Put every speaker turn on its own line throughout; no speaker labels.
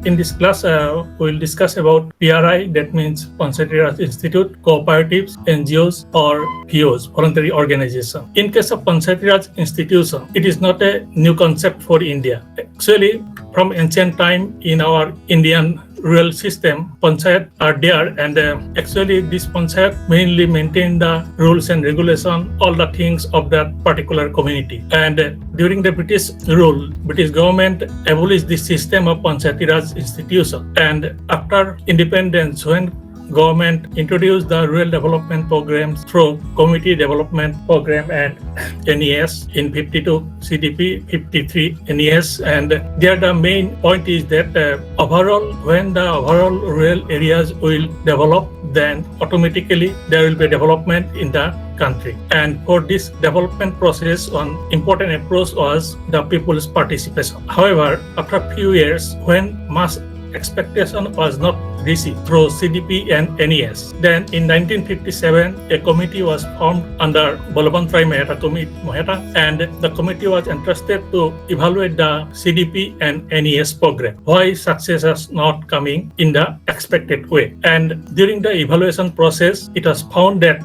In this class, we'll discuss about PRI, that means Panchayati Raj Institute, cooperatives, NGOs or VOs, voluntary organization. In case of Panchayati Raj Institution, it is not a new concept for India. Actually, from ancient time in our Indian rural system, panchayat are there, and actually this panchayat mainly maintain the rules and regulation, all the things of that particular community. And during the British rule, British government abolished this system of Panchayati Raj Institution. And after independence, when government introduced the rural development programs through community development program and NES in 52 CDP, 53 NES, and there the main point is that overall, when the overall rural areas will develop, then automatically there will be development in the country. And for this development process, one important approach was the people's participation. However, after a few years, when mass expectation was not received through CDP and NES. Then in 1957, a committee was formed under Voluntary Organizations, and the committee was entrusted to evaluate the CDP and NES program. Why success is not coming in the expected way? And during the evaluation process, it was found that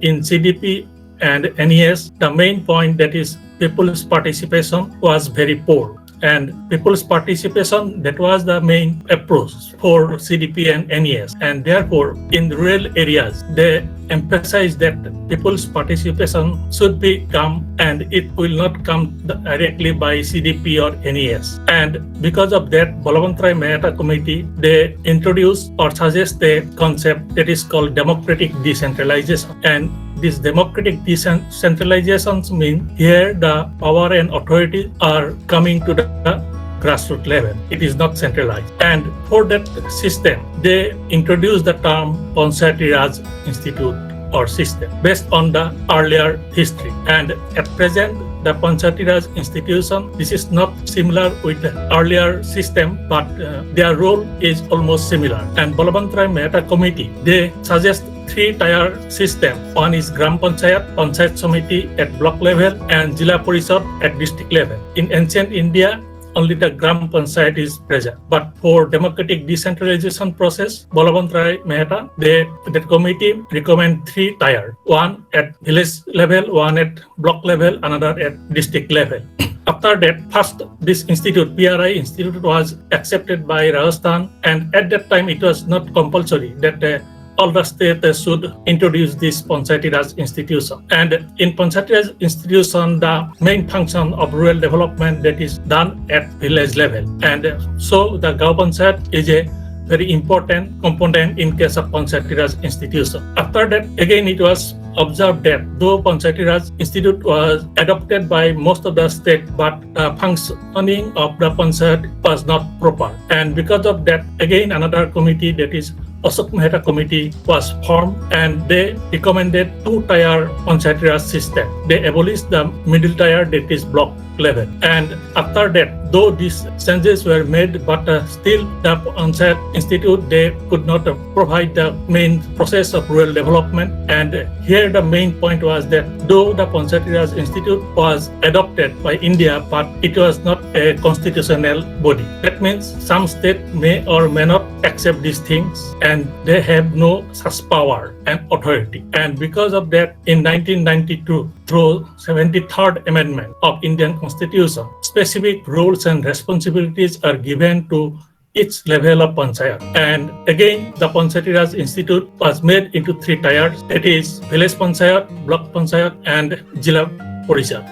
in CDP and NES, the main point, that is people's participation, was very poor. And people's participation, that was the main approach for CDP and NES. And therefore, in rural areas, they emphasize that people's participation should be come, and it will not come directly by CDP or NES. And because of that, Voluntary Organizations Committee, they introduce or suggest a concept that is called democratic decentralization. And this democratic decentralization means here the power and authority are coming to the grassroots level. It is not centralized. And for that system, they introduced the term Panchayati Raj Institute or system based on the earlier history. And at present, the Panchayati Raj Institution, this is not similar with the earlier system, but their role is almost similar. And Voluntary Organizations Committee, they suggest three-tier system. One is Gram Panchayat, Panchayat Samiti at block level, and Jila Parishad at district level. In ancient India, only the Gram Panchayat is present. But for democratic decentralization process, Voluntary Organizations, the committee recommend three-tier. One at village level, one at block level, another at district level. After that, first this institute, PRI institute, was accepted by Rajasthan, and at that time it was not compulsory that all the states should introduce this Panchayati Raj Institution. And in Panchayati Raj Institution, the main function of rural development, that is done at village level. And so the Gaon Panchayat is a very important component in case of Panchayati Raj Institution. After that, again it was observed that though Panchayati Raj Institute was adopted by most of the state, but the functioning of the Panchayat was not proper. And because of that, again another committee, that is Ashok Mehta Committee, was formed, and they recommended two-tier Panchayati Raj system. They abolished the middle tier, that is block level. And after that, though these changes were made, but still the Panchayat Institute, they could not provide the main process of rural development. And here the main point was that though the Panchayati Raj Institute was adopted by India, but it was not a constitutional body. That means some state may or may not accept these things, and they have no such power and authority. And because of that, in 1992, through 73rd Amendment of Indian Constitution, specific roles and responsibilities are given to each level of Panchayat. And again, the Panchayati Raj Institute was made into three tiers, that is village Panchayat, block Panchayat, and Jila Parishad.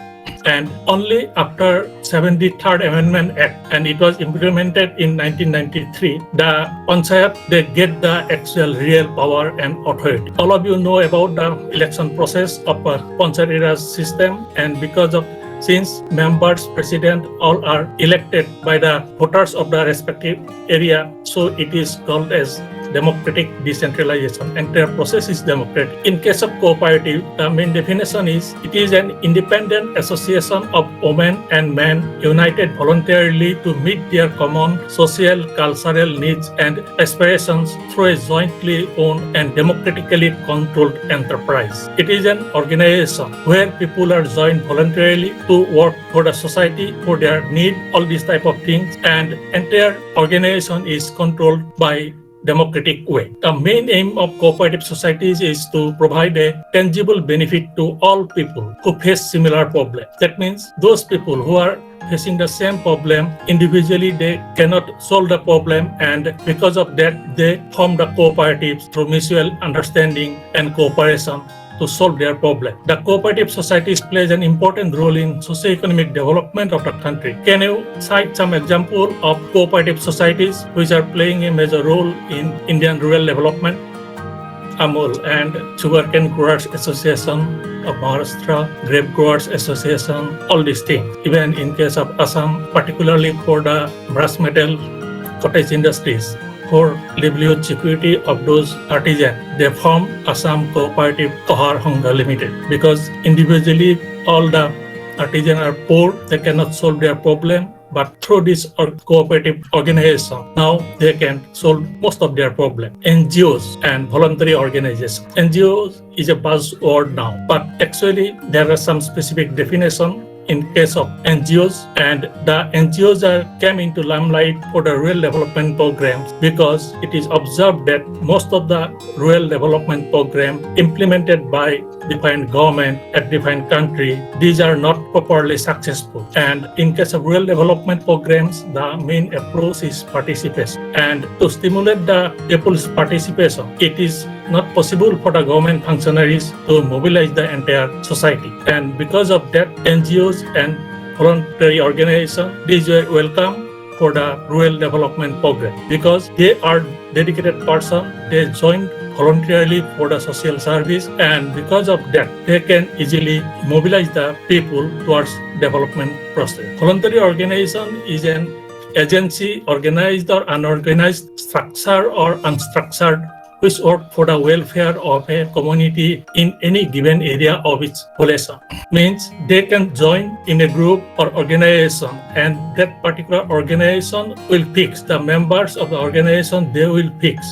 And only after 73rd Amendment Act, and it was implemented in 1993, the Panchayat, they get the actual real power and authority. All of you know about the election process of Panchayati Raj system, and because of since members, president, all are elected by the voters of the respective area, so it is called as democratic decentralization. Entire process is democratic. In case of cooperative, the main definition is it is an independent association of women and men united voluntarily to meet their common social, cultural needs and aspirations through a jointly owned and democratically controlled enterprise. It is an organization where people are joined voluntarily to work for the society, for their need, all these type of things, and entire organization is controlled by democratic way. The main aim of cooperative societies is to provide a tangible benefit to all people who face similar problems. That means those people who are facing the same problem individually, they cannot solve the problem, and because of that they form the cooperatives through mutual understanding and cooperation to solve their problem. The cooperative societies plays an important role in socio-economic development of the country. Can you cite some example of cooperative societies which are playing a major role in Indian rural development? Amul and Sugarcane Growers Association of Maharashtra, Grape Growers Association, all these things. Even in case of Assam, particularly for the brass metal cottage industries, for livelihood security of those artisans, they form Assam Cooperative Kohar Honga Limited, because individually all the artisans are poor, they cannot solve their problem, but through this cooperative organization, now they can solve most of their problem. NGOs and voluntary organizations. NGOs is a buzzword now, but actually there are some specific definition in case of NGOs, and the NGOs came into limelight for the rural development programs because it is observed that most of the rural development program implemented by defined government at defined country, these are not properly successful. And in case of rural development programs, the main approach is participation. And to stimulate the people's participation, it is not possible for the government functionaries to mobilize the entire society. And because of that, NGOs and voluntary organizations, these were welcome for the rural development program because they are dedicated person, they join voluntarily for the social service, and because of that they can easily mobilize the people towards development process. Voluntary organization is an agency, organized or unorganized, structured or unstructured, which work for the welfare of a community in any given area of its population. Means they can join in a group or organization, and that particular organization will fix the members of the organization, they will fix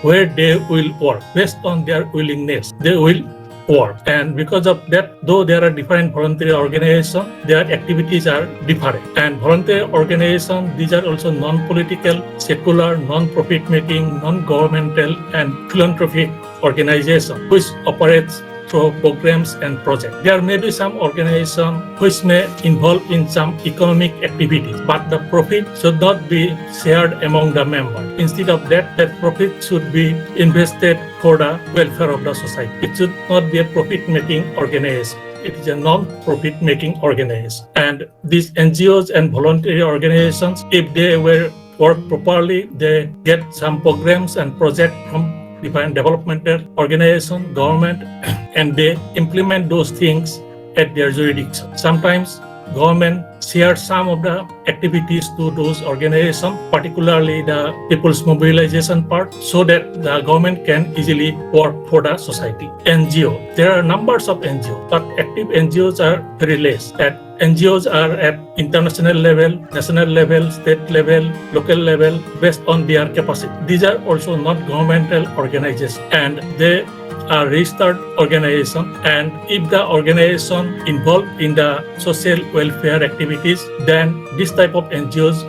where they will work based on their willingness. They will work, and because of that, though there are different voluntary organizations, their activities are different. And voluntary organizations, these are also non-political, secular, non-profit making, non-governmental and philanthropic organizations which operates through programs and projects. There may be some organizations which may involve in some economic activities, but the profit should not be shared among the members. Instead of that, that profit should be invested for the welfare of the society. It should not be a profit-making organization. It is a non-profit making organization. And these NGOs and voluntary organizations, if they were work properly, they get some programs and projects from different developmental organization, government, and they implement those things at their jurisdiction. Sometimes government shares some of the activities to those organizations, particularly the people's mobilization part, so that the government can easily work for the society. NGO. There are numbers of NGOs, but active NGOs are very less. NGOs are at international level, national level, state level, local level, based on their capacity. These are also not governmental organizations, and they are registered organization, and if the organization involved in the social welfare activities, then this type of NGOs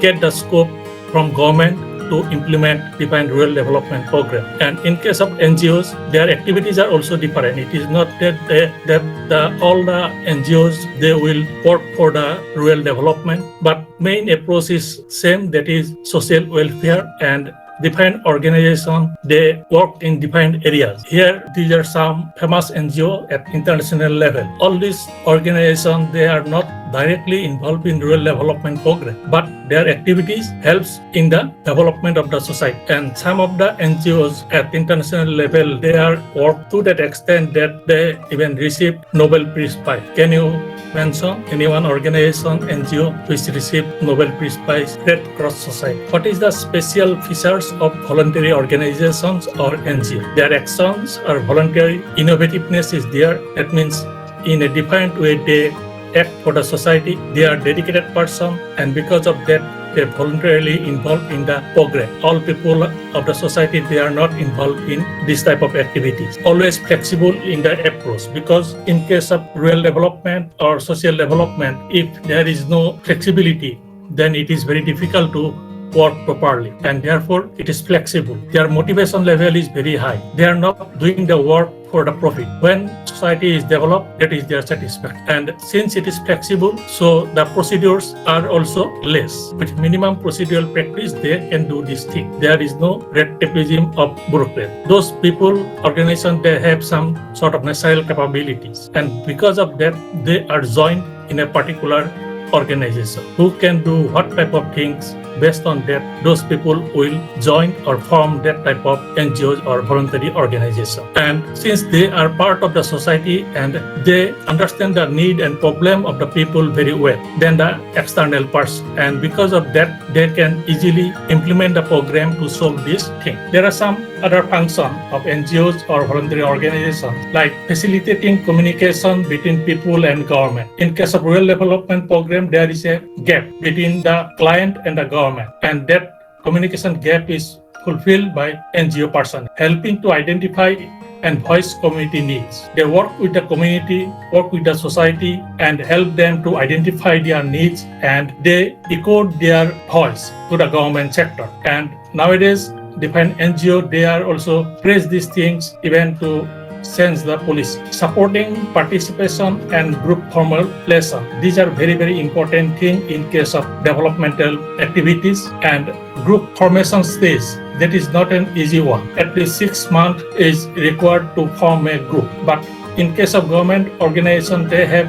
get the scope from government to implement defined rural development program. And in case of NGOs, their activities are also different. It is not that all the NGOs, they will work for the rural development, but main approach is same, that is social welfare, and defined organization, they work in defined areas. Here, these are some famous NGO at international level. All these organizations, they are not directly involved in rural development program, but their activities helps in the development of the society. And some of the NGOs at international level, they are work to that extent that they even received Nobel Peace Prize. Can you mention any one organization, NGO, which received Nobel Peace Prize? Red Cross Society. What is the special features of voluntary organizations or NGO? Their actions are voluntary. Innovativeness is there. That means in a defined way they act for the society. They are dedicated person, and because of that they voluntarily involved in the program. All people of the society, they are not involved in this type of activities. Always flexible in the approach, because in case of rural development or social development, if there is no flexibility, then it is very difficult to work properly, and therefore it is flexible. Their motivation level is very high. They are not doing the work for the profit. When society is developed, that is their satisfaction. And since it is flexible, so the procedures are also less. With minimum procedural practice, they can do this thing. There is no red tapeism of bureaucracy. Those people, organizations, they have some sort of natural capabilities, and because of that, they are joined in a particular organization. Who can do what type of things? Based on that, those people will join or form that type of NGOs or voluntary organization. And since they are part of the society and they understand the need and problem of the people very well than the external person, and because of that, they can easily implement the program to solve this thing. There are some other functions of NGOs or voluntary organizations, like facilitating communication between people and government. In case of rural development program, there is a gap between the client and the government, and that communication gap is fulfilled by NGO person, helping to identify and voice community needs. They work with the community, work with the society, and help them to identify their needs, and they echo their voice to the government sector. And nowadays, different NGO, they are also praise these things even to change the policy. Supporting participation and group formulation. These are very, very important things in case of developmental activities. And group formation stage, that is not an easy one. At least 6 months is required to form a group. But in case of government organization, they have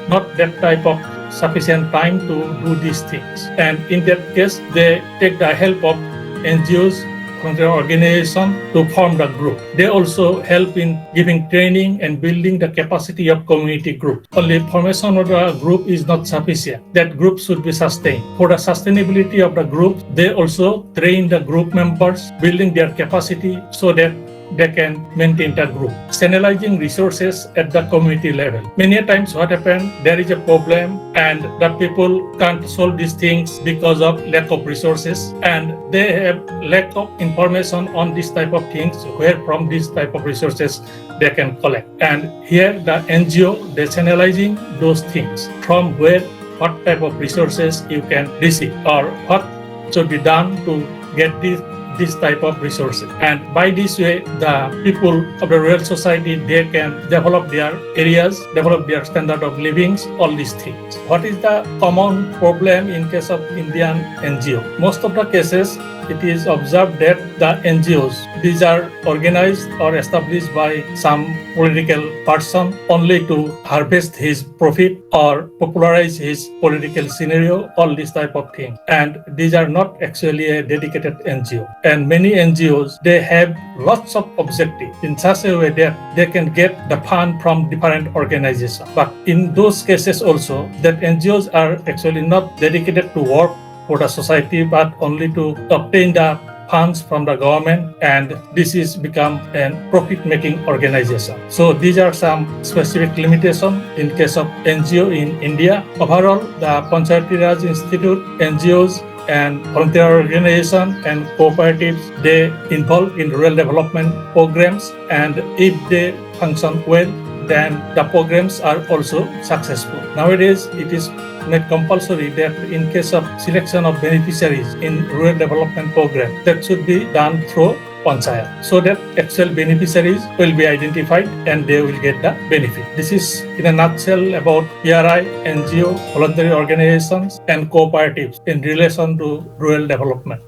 not that type of sufficient time to do these things. And in that case, they take the help of NGOs, organization to form the group. They also help in giving training and building the capacity of community group. Only formation of the group is not sufficient. That group should be sustained. For the sustainability of the group, they also train the group members, building their capacity so that they can maintain the group. Channelizing resources at the community level. Many times what happens, there is a problem and the people can't solve these things because of lack of resources, and they have lack of information on this type of things, where from this type of resources they can collect. And here the NGO, they're channelizing those things from where, what type of resources you can receive or what should be done to get this type of resources. And by this way, the people of the rural society, they can develop their areas, develop their standard of living, all these things. What is the common problem in case of Indian NGO? Most of the cases, it is observed that the NGOs, these are organized or established by some political person only to harvest his profit or popularize his political scenario, all this type of thing. And these are not actually a dedicated NGO. And many NGOs, they have lots of objectives in such a way that they can get the fund from different organizations. But in those cases also, that NGOs are actually not dedicated to work for the society, but only to obtain the funds from the government, and this is become a profit-making organization. So these are some specific limitations in case of NGO in India. Overall, the Panchayati Raj Institute, NGOs, and voluntary organizations and cooperatives, they involve in rural development programs, and if they function well, then the programs are also successful. Nowadays, it is made compulsory that in case of selection of beneficiaries in rural development program, that should be done through Panchayat, so that actual beneficiaries will be identified and they will get the benefit. This is in a nutshell about PRI, NGO, voluntary organizations, and cooperatives in relation to rural development.